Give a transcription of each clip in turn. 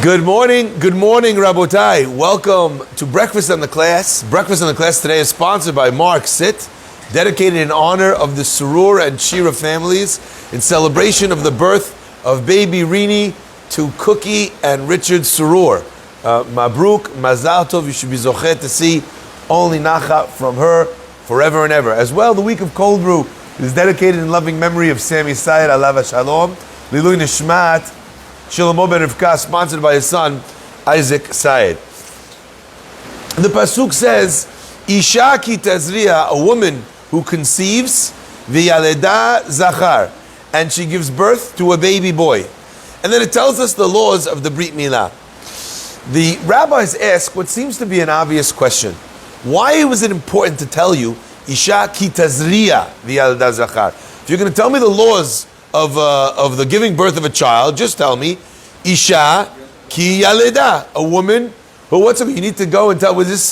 Good morning, Rabotai. Welcome to Breakfast on the Class. Breakfast on the Class today is sponsored by Mark Sit, dedicated in honor of the Surur and Shira families in celebration of the birth of baby Rini to Cookie and Richard Surur. Mabruk, Mazal Tov, you should be zochet to see only nacha from her forever and ever. As well, the week of Cold Brew is dedicated in loving memory of Sammy Sayed, Alav Shalom, Lilui Nishmat, Shlomo ben Rivka, sponsored by his son, Isaac Sayed. The Pasuk says, Isha ki Tazria, a woman who conceives, v'yaleda zachar, and she gives birth to a baby boy. And then it tells us the laws of the brit mila. The rabbis ask what seems to be an obvious question. Why was it important to tell you, Isha ki Tazria, v'yaleda zachar? If you're going to tell me the laws of the giving birth of a child, just tell me, Isha ki yaleda, a woman who, what's up? You need to go and tell, was this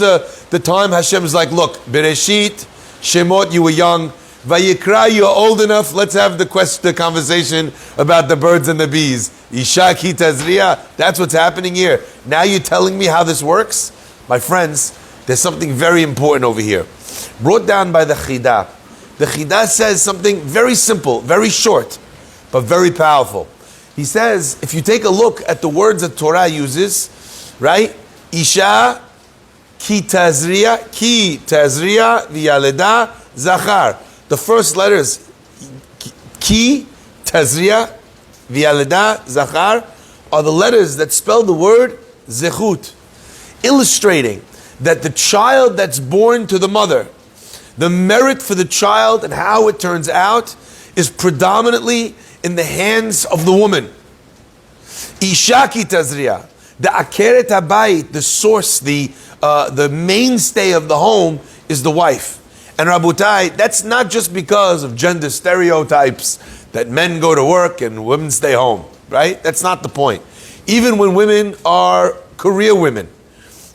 the time Hashem is like, look, Bereshit, Shemot, you were young, Vayikra, you're old enough, let's have the conversation about the birds and the bees. Isha ki tazria, that's what's happening here. Now you're telling me how this works? My friends, there's something very important over here. Brought down by the Chidah. The Chidah says something very simple, very short, but very powerful. He says, if you take a look at the words that Torah uses, right? Isha ki tazria v'yaleda zachar. The first letters, ki tazria v'yaleda zachar, are the letters that spell the word zechut, illustrating that the child that's born to the mother, the merit for the child and how it turns out is predominantly in the hands of the woman. Isha ki tazria, the akeret habayit, the source, the mainstay of the home is the wife. And Rabutai, that's not just because of gender stereotypes that men go to work and women stay home, right? That's not the point. Even when women are career women,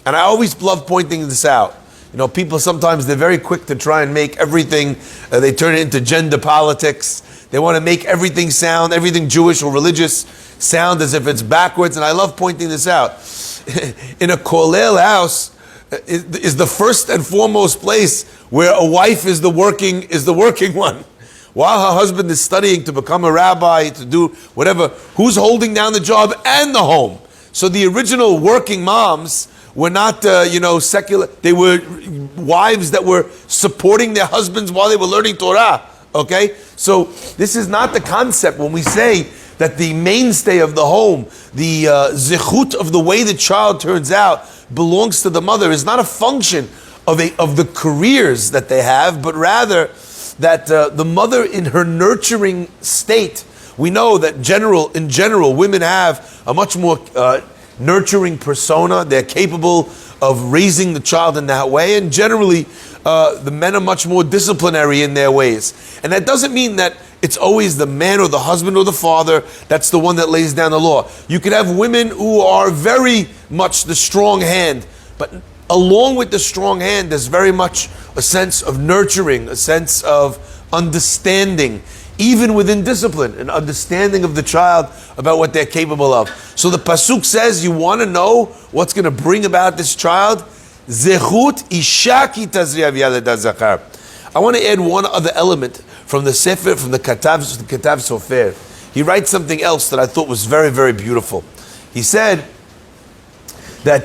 and I always love pointing this out. You know, people sometimes, they're very quick to try and make everything, they turn it into gender politics. They want to make everything sound, everything Jewish or religious sound as if it's backwards. And I love pointing this out. In a kollel house is the first and foremost place where a wife is the working one. While her husband is studying to become a rabbi, to do whatever, who's holding down the job and the home? So the original working moms were not, secular. They were wives that were supporting their husbands while they were learning Torah. Okay? So this is not the concept when we say that the mainstay of the home, the zechut of the way the child turns out belongs to the mother, is not a function of the careers that they have, but rather that the mother in her nurturing state. We know that in general, women have a much more nurturing persona. They're capable of raising the child in that way, and generally the men are much more disciplinary in their ways. And that doesn't mean that it's always the man or the husband or the father that's the one that lays down the law. You could have women who are very much the strong hand, but along with the strong hand, there's very much a sense of nurturing, a sense of understanding, even within discipline, an understanding of the child about what they're capable of. So the Pasuk says, you want to know what's going to bring about this child? Zechut Isha ki tazria v'yaleda zachar. I want to add one other element from the Sefer, from the Katav Sofer. He writes something else that I thought was very, very beautiful. He said that,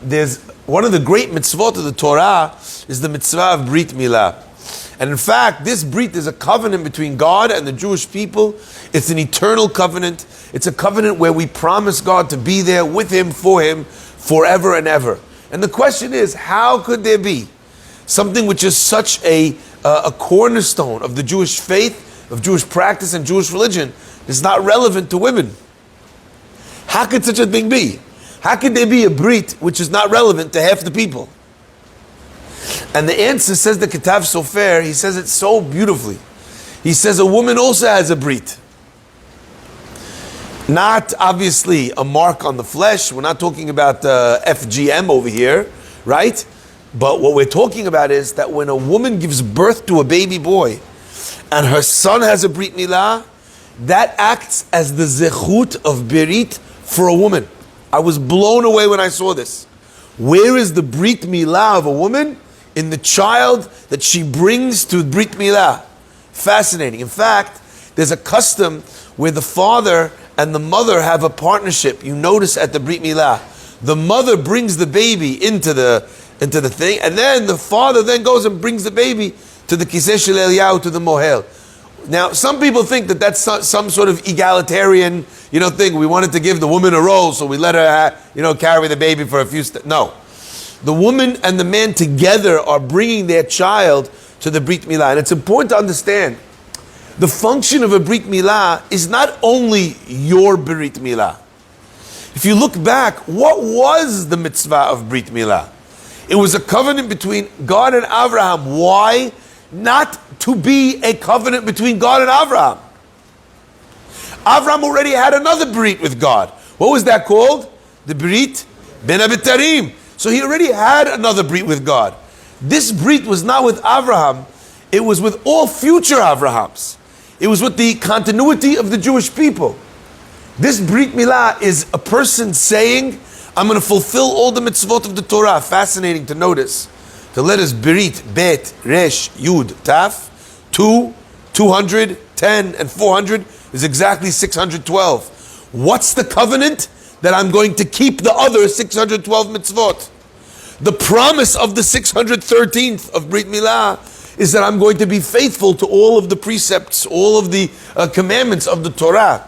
there's one of the great mitzvot of the Torah is the mitzvah of brit mila. And in fact, this brit is a covenant between God and the Jewish people. It's an eternal covenant. It's a covenant where we promise God to be there with Him, for Him, forever and ever. And the question is, how could there be something which is such a cornerstone of the Jewish faith, of Jewish practice and Jewish religion, is not relevant to women? How could such a thing be? How could there be a brit which is not relevant to half the people? And the answer, says the Katav Sofer, he says it so beautifully. He says a woman also has a brit. Not obviously a mark on the flesh. We're not talking about FGM over here, right? But what we're talking about is that when a woman gives birth to a baby boy and her son has a brit milah, that acts as the zechut of berit for a woman. I was blown away when I saw this. Where is the brit mila of a woman? In the child that she brings to brit mila. Fascinating. In fact, there's a custom where the father and the mother have a partnership. You notice at the brit milah, the mother brings the baby into the thing, and then the father then goes and brings the baby to the kiseh shel Eliyahu, to the mohel. Now, some people think that that's some sort of egalitarian, thing. We wanted to give the woman a role, so we let her, carry the baby for a few steps. No, the woman and the man together are bringing their child to the brit milah, and it's important to understand. The function of a brit milah is not only your brit milah. If you look back, what was the mitzvah of brit milah? It was a covenant between God and Abraham. Why? Not to be a covenant between God and Abraham. Abraham already had another brit with God. What was that called? The brit ben abitarim. So he already had another brit with God. This brit was not with Abraham. It was with all future Abrahams. It was with the continuity of the Jewish people. This brit milah is a person saying, I'm going to fulfill all the mitzvot of the Torah. Fascinating to notice. The letters brit, bet, resh, yud, taf, 2, 200, 10, and 400 is exactly 612. What's the covenant? That I'm going to keep the other 612 mitzvot. The promise of the 613th of brit milah is that I'm going to be faithful to all of the precepts, all of the commandments of the Torah.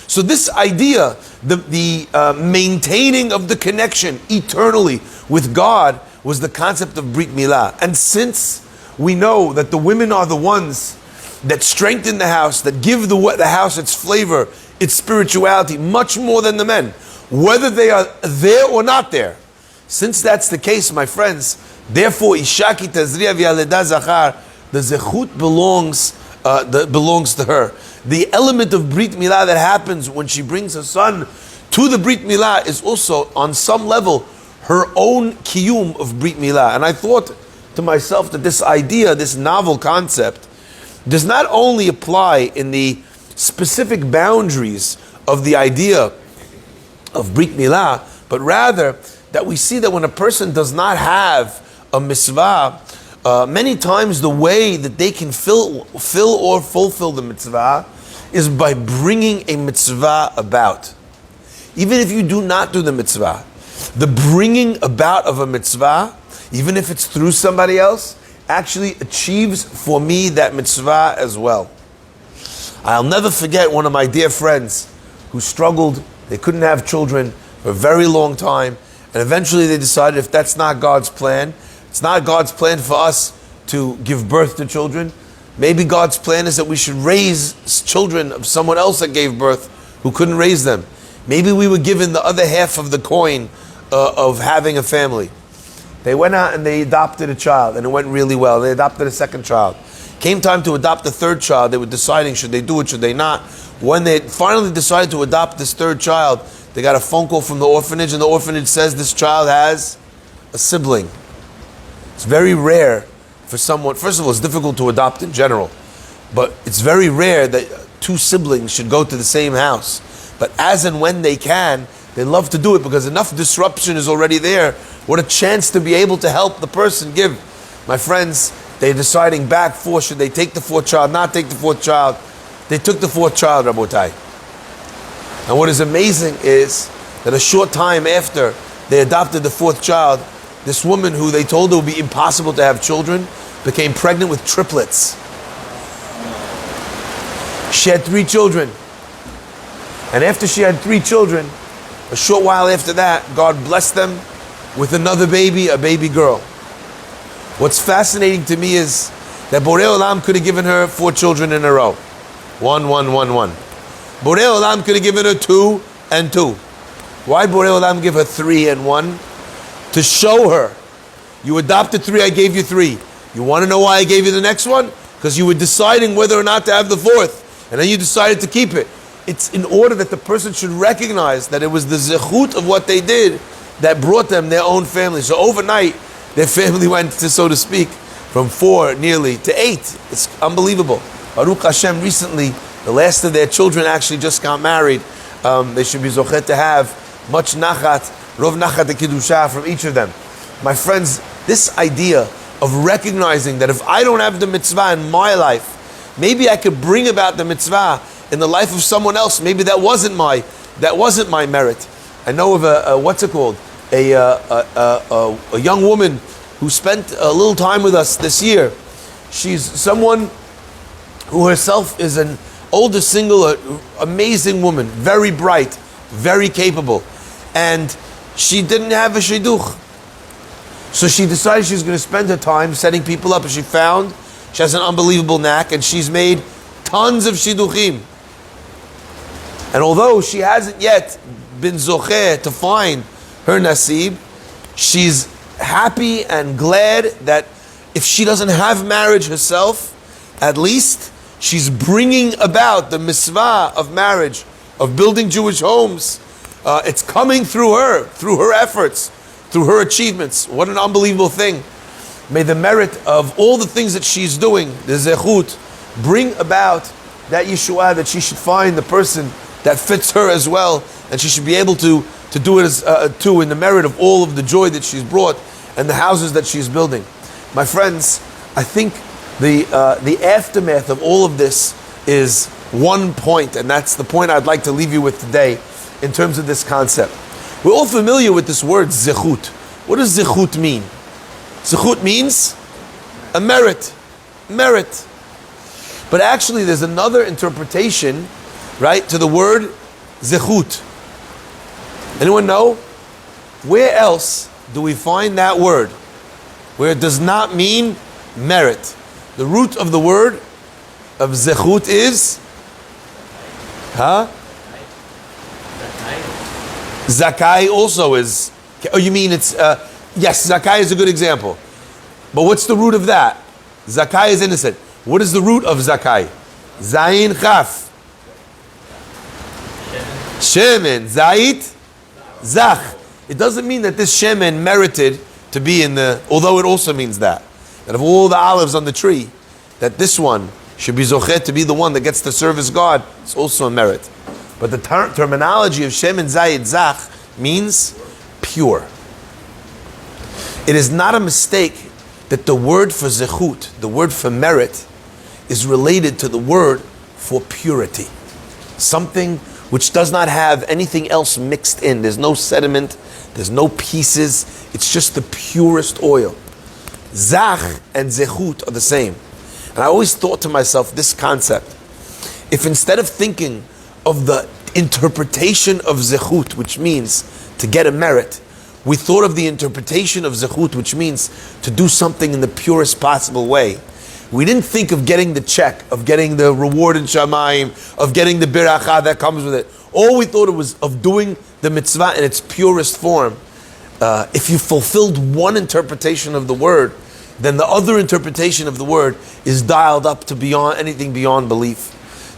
So this idea, the maintaining of the connection eternally with God, was the concept of brit milah. And since we know that the women are the ones that strengthen the house, that give the house its flavor, its spirituality, much more than the men, whether they are there or not there. Since that's the case, my friends, therefore, Ishaki Tazria Zachar, the zechut belongs to her. The element of brit milah that happens when she brings her son to the brit milah is also, on some level, her own kiyum of brit milah. And I thought to myself that this idea, this novel concept, does not only apply in the specific boundaries of the idea of brit milah, but rather that we see that when a person does not have a mitzvah, many times the way that they can fill or fulfill the mitzvah is by bringing a mitzvah about. Even if you do not do the mitzvah, the bringing about of a mitzvah, even if it's through somebody else, actually achieves for me that mitzvah as well. I'll never forget one of my dear friends who struggled. They couldn't have children for a very long time, and eventually they decided, if that's not God's plan, it's not God's plan for us to give birth to children. Maybe God's plan is that we should raise children of someone else that gave birth who couldn't raise them. Maybe we were given the other half of the coin of having a family. They went out and they adopted a child, and it went really well. They adopted a second child. Came time to adopt the third child. They were deciding, should they do it, should they not? When they finally decided to adopt this third child, they got a phone call from the orphanage, and the orphanage says this child has a sibling. It's very rare for someone, first of all, it's difficult to adopt in general, but it's very rare that two siblings should go to the same house. But as and when they can, they love to do it because enough disruption is already there. What a chance to be able to help the person give. My friends, they're deciding back for, should they take the fourth child, not take the fourth child. They took the fourth child, Rabotai. And what is amazing is that a short time after they adopted the fourth child, this woman who they told it would be impossible to have children became pregnant with triplets. She had 3 children. And after she had 3 children, a short while after that, God blessed them with another baby, a baby girl. What's fascinating to me is that Borei Olam could have given her 4 children in a row. 1, 1, 1, 1. Borei Olam could have given her 2 and 2. Why Borei Olam give her 3 and 1? To show her, you adopted 3, I gave you 3. You want to know why I gave you the next one? Because you were deciding whether or not to have the 4th, and then you decided to keep it. It's in order that the person should recognize that it was the zechut of what they did that brought them their own family. So overnight, their family went to, so to speak, from 4 nearly to 8. It's unbelievable. Baruch Hashem, recently, the last of their children actually just got married. They should be zochet to have much nachat, rov nachat de kiddusha from each of them. My friends, this idea of recognizing that if I don't have the mitzvah in my life, maybe I could bring about the mitzvah in the life of someone else. Maybe that wasn't my merit. I know of a young woman who spent a little time with us this year. She's someone who herself is an older single, amazing woman, very bright, very capable, and she didn't have a shidduch. So she decided she's going to spend her time setting people up, and she has an unbelievable knack, and she's made tons of shidduchim. And although she hasn't yet been zocheh to find her nasib, she's happy and glad that if she doesn't have marriage herself, at least she's bringing about the mitzvah of marriage, of building Jewish homes. It's coming through her efforts, through her achievements. What an unbelievable thing. May the merit of all the things that she's doing, the zechut, bring about that Yeshua, that she should find the person that fits her as well, and she should be able to do it as, too, in the merit of all of the joy that she's brought and the houses that she's building. My friends, I think the aftermath of all of this is one point, and that's the point I'd like to leave you with today in terms of this concept. We're all familiar with this word zechut. What does zechut mean? Zechut means a merit. Merit. But actually there's another interpretation, right, to the word zechut. Anyone know? Where else do we find that word where it does not mean merit? The root of the word of zechut is zakai also is. Oh, you mean it's yes, zakai is a good example. But what's the root of that? Zakai is innocent. What is the root of zakai? Zayin chaf. Shemen, zait, zach. It doesn't mean that this shemen merited to be in the, although it also means that of all the olives on the tree, that this one should be zochet to be the one that gets to service God. It's also a merit. But the terminology of shemen, zait, zach means pure. It is not a mistake that the word for zechut, the word for merit, is related to the word for purity. Something which does not have anything else mixed in. There's no sediment, there's no pieces, it's just the purest oil. Zach and zechut are the same. And I always thought to myself this concept: if instead of thinking of the interpretation of zechut, which means to get a merit, we thought of the interpretation of zechut, which means to do something in the purest possible way. We didn't think of getting the check, of getting the reward in Shamayim, of getting the biracha that comes with it. All we thought it was of doing the mitzvah in its purest form. If you fulfilled one interpretation of the word, then the other interpretation of the word is dialed up to beyond anything beyond belief.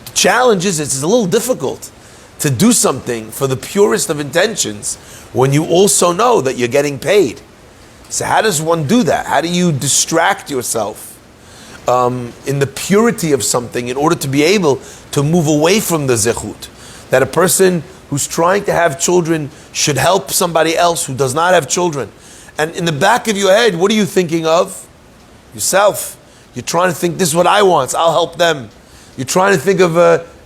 The challenge is it's a little difficult to do something for the purest of intentions when you also know that you're getting paid. So how does one do that? How do you distract yourself in the purity of something in order to be able to move away from the zechut? That a person who's trying to have children should help somebody else who does not have children. And in the back of your head, what are you thinking of? Yourself. You're trying to think, this is what I want, so I'll help them. You're trying to think of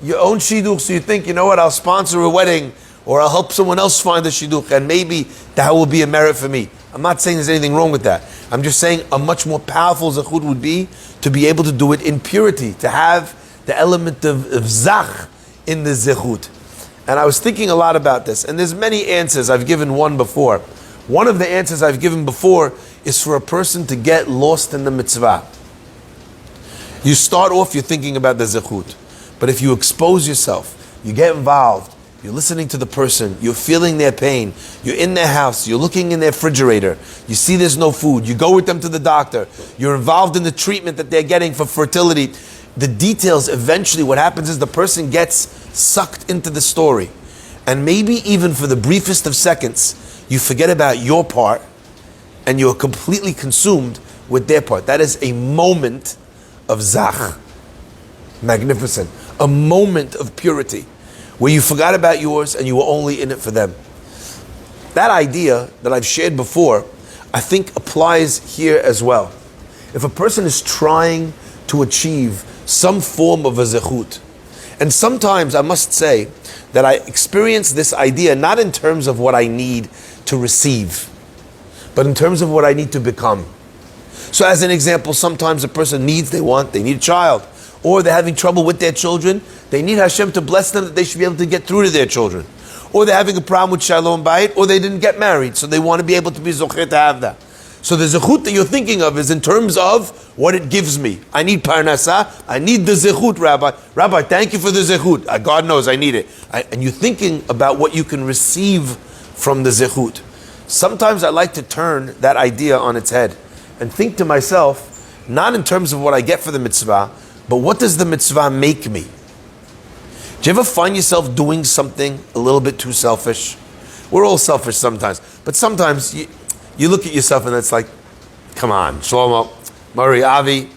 your own shidduch, so you think, you know what, I'll sponsor a wedding, or I'll help someone else find a shidduch, and maybe that will be a merit for me. I'm not saying there's anything wrong with that. I'm just saying a much more powerful zechut would be to be able to do it in purity, to have the element of zach in the zechut. And I was thinking a lot about this, and there's many answers. I've given one before. One of the answers I've given before is for a person to get lost in the mitzvah. You start off, you're thinking about the zechut. But if you expose yourself, you get involved, you're listening to the person, you're feeling their pain, you're in their house, you're looking in their refrigerator, you see there's no food, you go with them to the doctor, you're involved in the treatment that they're getting for fertility. The details, eventually what happens is the person gets sucked into the story. And maybe even for the briefest of seconds, you forget about your part and you're completely consumed with their part. That is a moment of zach. Magnificent. A moment of purity where you forgot about yours and you were only in it for them. That idea that I've shared before, I think applies here as well. If a person is trying to achieve some form of a zechut, and sometimes I must say that I experience this idea not in terms of what I need to receive, but in terms of what I need to become. So as an example, sometimes a person they need a child, or they're having trouble with their children, they need Hashem to bless them that they should be able to get through to their children. Or they're having a problem with Shalom Bayit, or they didn't get married, so they want to be able to be zocher to have that. So the zechut that you're thinking of is in terms of what it gives me. I need parnasah, I need the zechut, Rabbi. Rabbi, thank you for the zechut. God knows I need it. And you're thinking about what you can receive from the zechut. Sometimes I like to turn that idea on its head and think to myself, not in terms of what I get for the mitzvah, but what does the mitzvah make me? Do you ever find yourself doing something a little bit too selfish? We're all selfish sometimes, but sometimes you look at yourself and it's like, come on, Shlomo, Murray, Avi,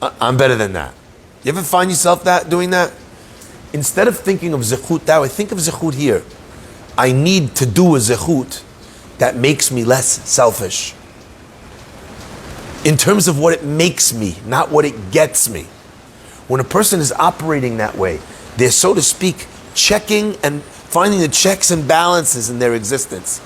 I'm better than that. You ever find yourself doing that? Instead of thinking of zechut that way, think of zechut here. I need to do a zechut that makes me less selfish. In terms of what it makes me, not what it gets me. When a person is operating that way, they're, so to speak, checking and finding the checks and balances in their existence.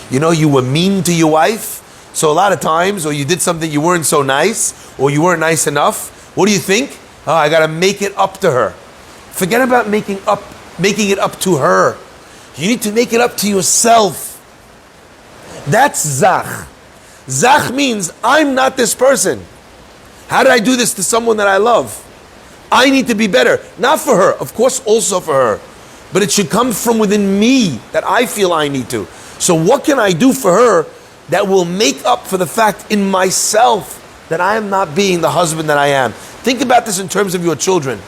You know, you were mean to your wife, so a lot of times, or you did something you weren't so nice, or you weren't nice enough. What do you think? Oh, I got to make it up to her. Forget about making it up to her. You need to make it up to yourself. That's zach. Zach means I'm not this person. How did I do this to someone that I love? I need to be better. Not for her, of course, also for her. But it should come from within me that I feel I need to. So what can I do for her that will make up for the fact in myself that I am not being the husband that I am? Think about this in terms of your children.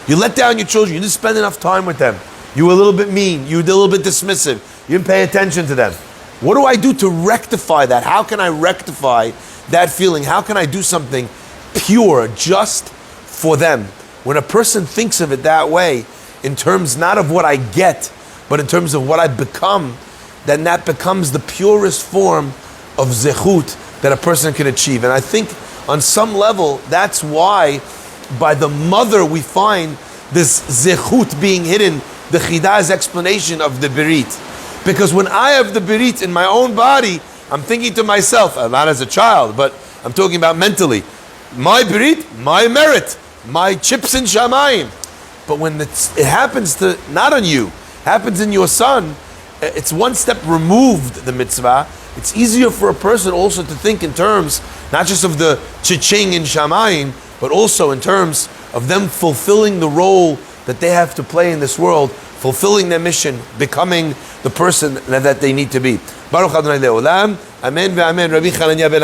You let down your children. You didn't spend enough time with them. You were a little bit mean. You were a little bit dismissive. You didn't pay attention to them. What do I do to rectify that? How can I rectify that feeling? How can I do something pure just for them? When a person thinks of it that way, in terms not of what I get, but in terms of what I become, then that becomes the purest form of zechut that a person can achieve. And I think on some level, that's why by the mother we find this zechut being hidden, the Chida's explanation of the brit. Because when I have the brit in my own body, I'm thinking to myself, not as a child, but I'm talking about mentally, my brit, my merit, my chips in shamayim. But when it happens to, not on you, happens in your son, it's one step removed, the mitzvah. It's easier for a person also to think in terms, not just of the chiching in shamayim, but also in terms of them fulfilling the role that they have to play in this world, fulfilling their mission, becoming the person that they need to be. Baruch Adonai Le'olam. Amen ve'amen. Rabbi Chananya ben